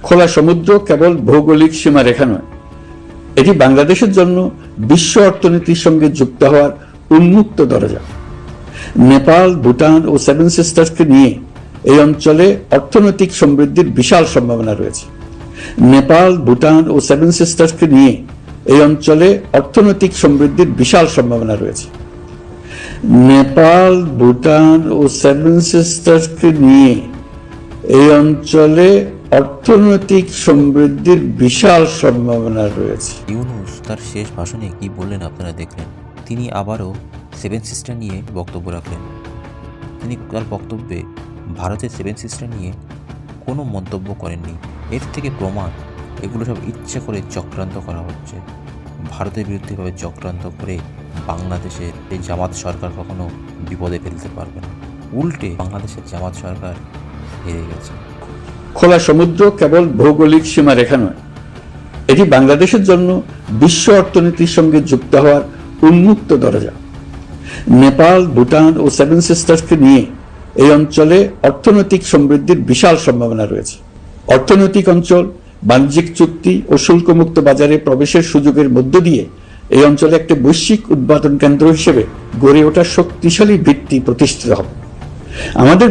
খোলা সমুদ্র কেবল ভৌগোলিক সীমারেখা নয়, এটি বাংলাদেশের জন্য বিশ্ব অর্থনীতির সঙ্গে যুক্ত হওয়ার উন্মুক্ত দরজা। নেপাল, ভুটান ও সেভেন সিস্টার্সকে নিয়ে এই অঞ্চলে অর্থনৈতিক সমৃদ্ধির বিশাল সম্ভাবনা রয়েছে। নেপাল, ভুটান ও সেভেন সিস্টার্সকে নিয়ে এই অঞ্চলে অর্থনৈতিক সমৃদ্ধির বিশাল সম্ভাবনা রয়েছে। নেপাল, ভুটান ও সেভেন সিস্টার্সকে নিয়ে এই অঞ্চলে অর্থনৈতিক সমৃদ্ধির বিশাল সম্ভাবনা রয়েছে। ইউনূস তার শেষ ভাষণে কি বললেন আপনারা দেখলেন। তিনি আবারও সেভেন সিস্টার নিয়ে বক্তব্য রাখলেন। তিনি তার বক্তব্যে ভারতের সেভেন সিস্টার নিয়ে কোনো মন্তব্য করেননি। এর থেকে প্রমাণ এগুলো সব ইচ্ছে করে চক্রান্ত করা হচ্ছে। ভারতের বিরুদ্ধেভাবে চক্রান্ত করে বাংলাদেশের এই জামাত সরকার কখনো বিপদে ফেলতে পারবে না। উল্টে বাংলাদেশের জামাত সরকার হেরে গেছে। খোলা সমুদ্র কেবল ভৌগোলিক সীমারেখা নয়, এটি বাংলাদেশের জন্য বিশ্ব অর্থনীতির সঙ্গে যুক্ত হওয়ার উন্মুক্ত দরজা। নেপাল, ভুটান ও সেভেন সিস্টার্সকে নিয়ে এই অঞ্চলে অর্থনৈতিক সমৃদ্ধির বিশাল সম্ভাবনা রয়েছে। অর্থনৈতিক অঞ্চল, বাণিজ্যিক চুক্তি ও শুল্কমুক্ত বাজারে প্রবেশের সুযোগের মধ্য দিয়ে এই অঞ্চলে একটি বৈশ্বিক উৎপাদন কেন্দ্র হিসেবে গড়ে ওঠা শক্তিশালী ভিত্তি প্রতিষ্ঠিত হবে। আমাদের